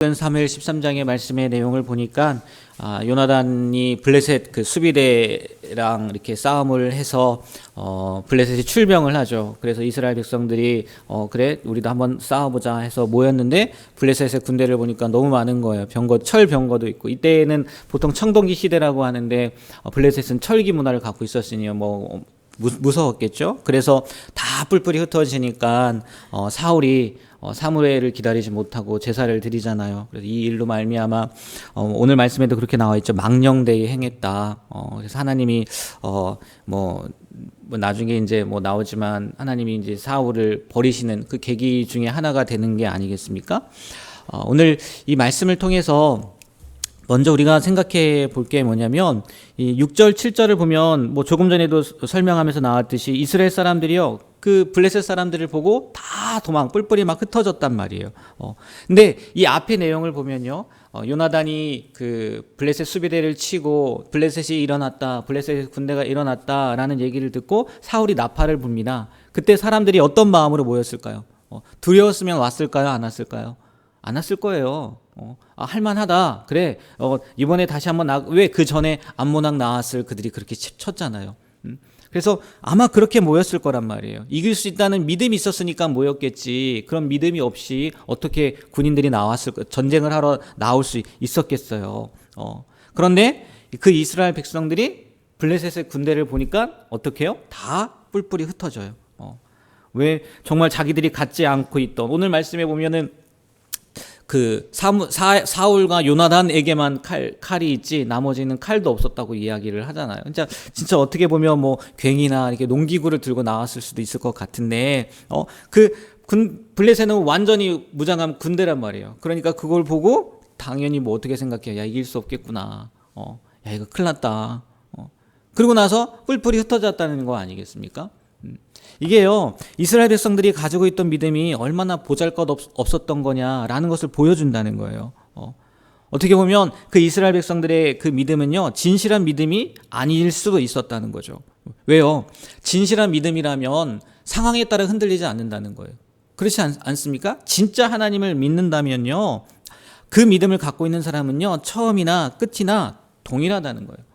사무엘 13장의 말씀의 내용을 보니까 요나단이 블레셋 그 수비대랑 이렇게 싸움을 해서 블레셋이 출병을 하죠. 그래서 이스라엘 백성들이 그래 우리도 한번 싸워보자 해서 모였는데 블레셋의 군대를 보니까 너무 많은 거예요. 철 병거도 있고, 이때는 보통 청동기 시대라고 하는데 블레셋은 철기 문화를 갖고 있었으니 무서웠겠죠. 그래서 다 뿔뿔이 흩어지니까 사울이 사무엘을 기다리지 못하고 제사를 드리잖아요. 그래서 이 일로 말미암아 오늘 말씀에도 그렇게 나와 있죠. 망령되이 행했다. 그래서 하나님이 나중에 이제 나오지만 하나님이 이제 사울을 버리시는 그 계기 중에 하나가 되는 게 아니겠습니까? 오늘 이 말씀을 통해서 먼저 우리가 생각해 볼 게 뭐냐면, 이 6절, 7절을 보면 조금 전에도 설명하면서 나왔듯이 이스라엘 사람들이요, 그 블레셋 사람들을 보고 다 뿔뿔이 막 흩어졌단 말이에요. 근데 이 앞의 내용을 보면요, 요나단이 그 블레셋 수비대를 치고 블레셋이 일어났다, 블레셋 군대가 일어났다라는 얘기를 듣고 사울이 나팔을 붑니다. 그때 사람들이 어떤 마음으로 모였을까요? 두려웠으면 왔을까요? 안 왔을까요? 안 왔을 거예요. 할만하다. 그래. 이번에 다시 한번 왜 그 전에 암모낙 나왔을 그들이 그렇게 쳤잖아요. 그래서 아마 그렇게 모였을 거란 말이에요. 이길 수 있다는 믿음이 있었으니까 모였겠지. 그런 믿음이 없이 어떻게 군인들이 전쟁을 하러 나올 수 있었겠어요. 그런데 그 이스라엘 백성들이 블레셋의 군대를 보니까 어떻게 해요? 다 뿔뿔이 흩어져요. 왜 정말 자기들이 갖지 않고 있던, 오늘 말씀에 보면은 그 사울과 요나단에게만 칼이 있지 나머지는 칼도 없었다고 이야기를 하잖아요. 진짜 어떻게 보면 괭이나 이렇게 농기구를 들고 나왔을 수도 있을 것 같은데, 블레셋은 완전히 무장한 군대란 말이에요. 그러니까 그걸 보고 당연히 어떻게 생각해요? 야, 이길 수 없겠구나. 야, 이거 큰일 났다. 그리고 나서 뿔뿔이 흩어졌다는 거 아니겠습니까? 이게요, 이스라엘 백성들이 가지고 있던 믿음이 얼마나 보잘것없었던 거냐라는 것을 보여준다는 거예요. 어떻게 보면 그 이스라엘 백성들의 그 믿음은요, 진실한 믿음이 아닐 수도 있었다는 거죠. 왜요? 진실한 믿음이라면 상황에 따라 흔들리지 않는다는 거예요. 그렇지 않습니까? 진짜 하나님을 믿는다면요, 그 믿음을 갖고 있는 사람은요, 처음이나 끝이나 동일하다는 거예요.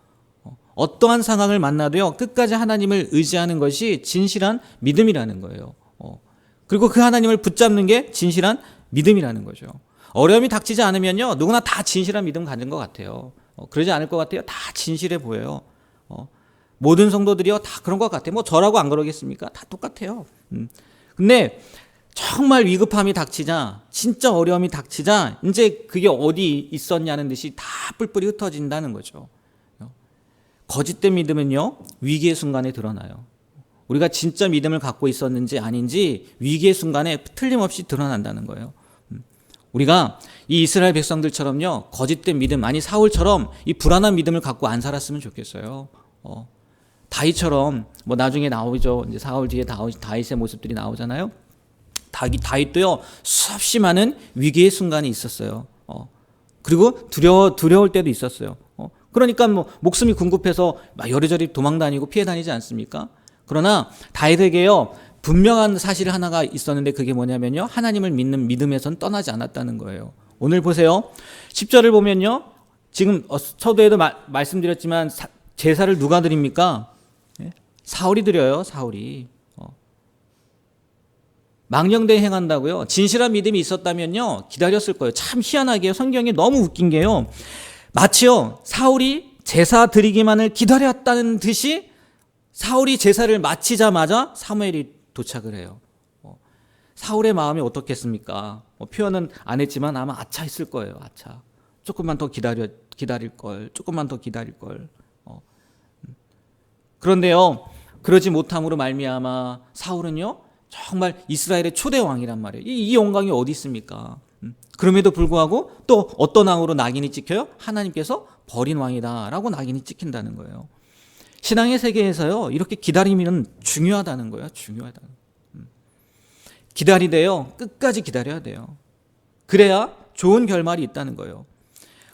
어떠한 상황을 만나도요, 끝까지 하나님을 의지하는 것이 진실한 믿음이라는 거예요. 그리고 그 하나님을 붙잡는 게 진실한 믿음이라는 거죠. 어려움이 닥치지 않으면요, 누구나 다 진실한 믿음 가진 것 같아요. 그러지 않을 것 같아요. 다 진실해 보여요. 모든 성도들이요, 다 그런 것 같아요. 저라고 안 그러겠습니까? 다 똑같아요. 근데 정말 위급함이 닥치자, 진짜 어려움이 닥치자, 이제 그게 어디 있었냐는 듯이 다 뿔뿔이 흩어진다는 거죠. 거짓된 믿음은요, 위기의 순간에 드러나요. 우리가 진짜 믿음을 갖고 있었는지 아닌지 위기의 순간에 틀림없이 드러난다는 거예요. 우리가 이 이스라엘 백성들처럼요, 거짓된 믿음, 아니 사울처럼 이 불안한 믿음을 갖고 안 살았으면 좋겠어요. 다윗처럼 나중에 나오죠. 이제 사울 뒤에 다윗의 모습들이 나오잖아요. 다윗도요, 수없이 많은 위기의 순간이 있었어요. 그리고 두려울 때도 있었어요. 그러니까 목숨이 궁급해서 여리저리 도망 다니고 피해 다니지 않습니까? 그러나 다윗에게요, 분명한 사실 하나가 있었는데 그게 뭐냐면요, 하나님을 믿는 믿음에선 떠나지 않았다는 거예요. 오늘 보세요. 10절을 보면요, 지금 서두에도 말씀드렸지만 제사를 누가 드립니까? 사울이 드려요. 사울이. 망령되이 행한다고요? 진실한 믿음이 있었다면요, 기다렸을 거예요. 참 희한하게요, 성경이 너무 웃긴 게요, 마치요, 사울이 제사 드리기만을 기다렸다는 듯이 사울이 제사를 마치자마자 사무엘이 도착을 해요. 사울의 마음이 어떻겠습니까? 표현은 안 했지만 아마 아차 했을 거예요. 아차. 조금만 더 기다릴 걸. 조금만 더 기다릴 걸. 그런데요, 그러지 못함으로 말미암아 사울은요, 정말 이스라엘의 초대 왕이란 말이에요. 이 영광이 어디 있습니까? 그럼에도 불구하고 또 어떤 왕으로 낙인이 찍혀요? 하나님께서 버린 왕이다라고 낙인이 찍힌다는 거예요. 신앙의 세계에서요, 이렇게 기다림은 중요하다는 거예요. 중요하다는. 기다리되요, 끝까지 기다려야 돼요. 그래야 좋은 결말이 있다는 거예요.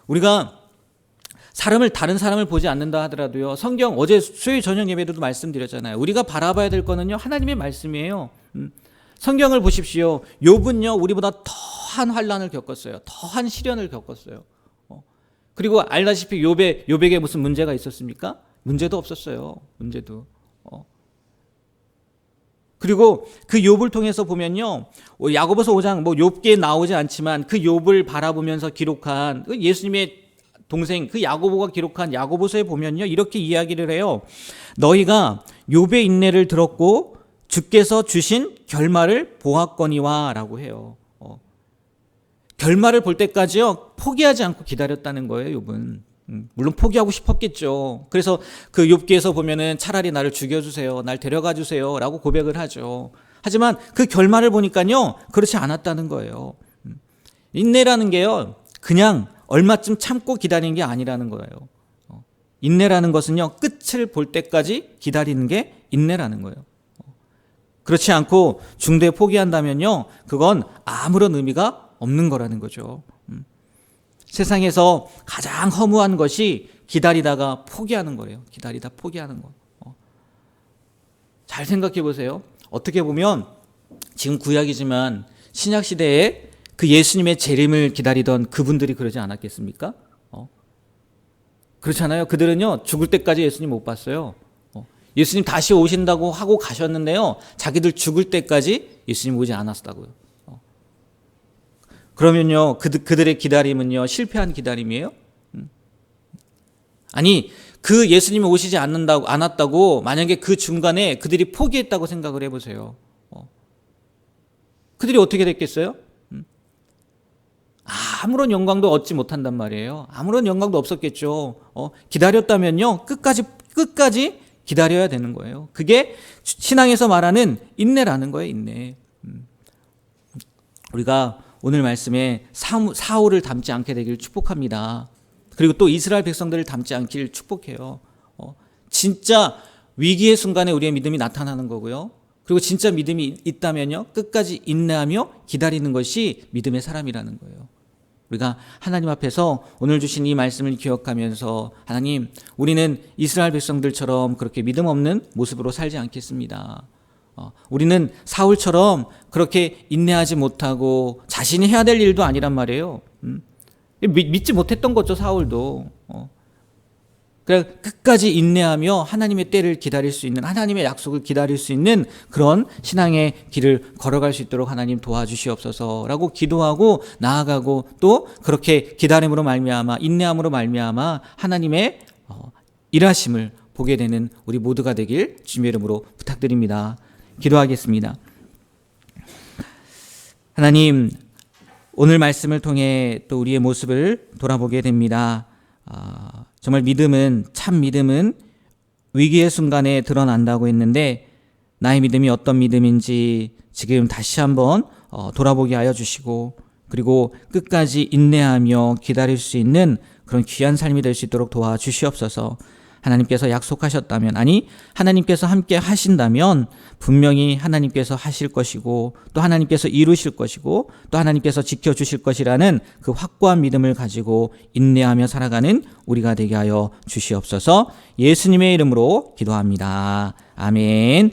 우리가 다른 사람을 보지 않는다 하더라도요, 성경 어제 수요일 저녁 예배도 말씀드렸잖아요. 우리가 바라봐야 될 거는요, 하나님의 말씀이에요. 성경을 보십시오. 욥은요, 우리보다 더 더한 환난을 겪었어요. 더한 시련을 겪었어요. 그리고 알다시피 욥에게 무슨 문제가 있었습니까? 문제도 없었어요. 문제도. 그리고 그 욥을 통해서 보면요, 야고보서 5장 뭐 욥기에 나오지 않지만 그 욥을 바라보면서 기록한 예수님의 동생 그 야고보가 기록한 야고보서에 보면요, 이렇게 이야기를 해요. 너희가 욥의 인내를 들었고 주께서 주신 결말을 보았거니와라고 해요. 결말을 볼 때까지요 포기하지 않고 기다렸다는 거예요. 욥은. 물론 포기하고 싶었겠죠. 그래서 그 욥기에서 보면은 차라리 나를 죽여주세요, 날 데려가 주세요라고 고백을 하죠. 하지만 그 결말을 보니까요 그렇지 않았다는 거예요. 인내라는 게요 그냥 얼마쯤 참고 기다리는 게 아니라는 거예요. 인내라는 것은요 끝을 볼 때까지 기다리는 게 인내라는 거예요. 그렇지 않고 중도에 포기한다면요 그건 아무런 의미가 없는 거라는 거죠. 세상에서 가장 허무한 것이 기다리다가 포기하는 거예요. 기다리다 포기하는 거. 잘 생각해 보세요. 어떻게 보면 지금 구약이지만 신약 시대에 그 예수님의 재림을 기다리던 그분들이 그러지 않았겠습니까? 그렇잖아요. 그들은요 죽을 때까지 예수님 못 봤어요. 예수님 다시 오신다고 하고 가셨는데요 자기들 죽을 때까지 예수님 오지 않았다고요. 그러면요 그들의 기다림은요 실패한 기다림이에요? 아니 그 예수님이 오시지 않았다고 만약에 그 중간에 그들이 포기했다고 생각을 해보세요. 그들이 어떻게 됐겠어요? 아무런 영광도 얻지 못한단 말이에요. 아무런 영광도 없었겠죠. 기다렸다면요 끝까지 기다려야 되는 거예요. 그게 신앙에서 말하는 인내라는 거예요. 인내. 우리가 오늘 말씀에 사울을 닮지 않게 되길 축복합니다. 그리고 또 이스라엘 백성들을 닮지 않길 축복해요. 진짜 위기의 순간에 우리의 믿음이 나타나는 거고요. 그리고 진짜 믿음이 있다면요 끝까지 인내하며 기다리는 것이 믿음의 사람이라는 거예요. 우리가 하나님 앞에서 오늘 주신 이 말씀을 기억하면서 하나님 우리는 이스라엘 백성들처럼 그렇게 믿음 없는 모습으로 살지 않겠습니다. 우리는 사울처럼 그렇게 인내하지 못하고 자신이 해야 될 일도 아니란 말이에요. 믿지 못했던 거죠 사울도. 그래 끝까지 인내하며 하나님의 때를 기다릴 수 있는 하나님의 약속을 기다릴 수 있는 그런 신앙의 길을 걸어갈 수 있도록 하나님 도와주시옵소서라고 기도하고 나아가고 또 그렇게 기다림으로 말미암아 인내함으로 말미암아 하나님의 일하심을 보게 되는 우리 모두가 되길 주님의 이름으로 부탁드립니다. 기도하겠습니다. 하나님 오늘 말씀을 통해 또 우리의 모습을 돌아보게 됩니다. 정말 믿음은 참 믿음은 위기의 순간에 드러난다고 했는데 나의 믿음이 어떤 믿음인지 지금 다시 한번 돌아보게 하여 주시고 그리고 끝까지 인내하며 기다릴 수 있는 그런 귀한 삶이 될 수 있도록 도와주시옵소서. 하나님께서 약속하셨다면 아니 하나님께서 함께 하신다면 분명히 하나님께서 하실 것이고 또 하나님께서 이루실 것이고 또 하나님께서 지켜주실 것이라는 그 확고한 믿음을 가지고 인내하며 살아가는 우리가 되게 하여 주시옵소서. 예수님의 이름으로 기도합니다. 아멘.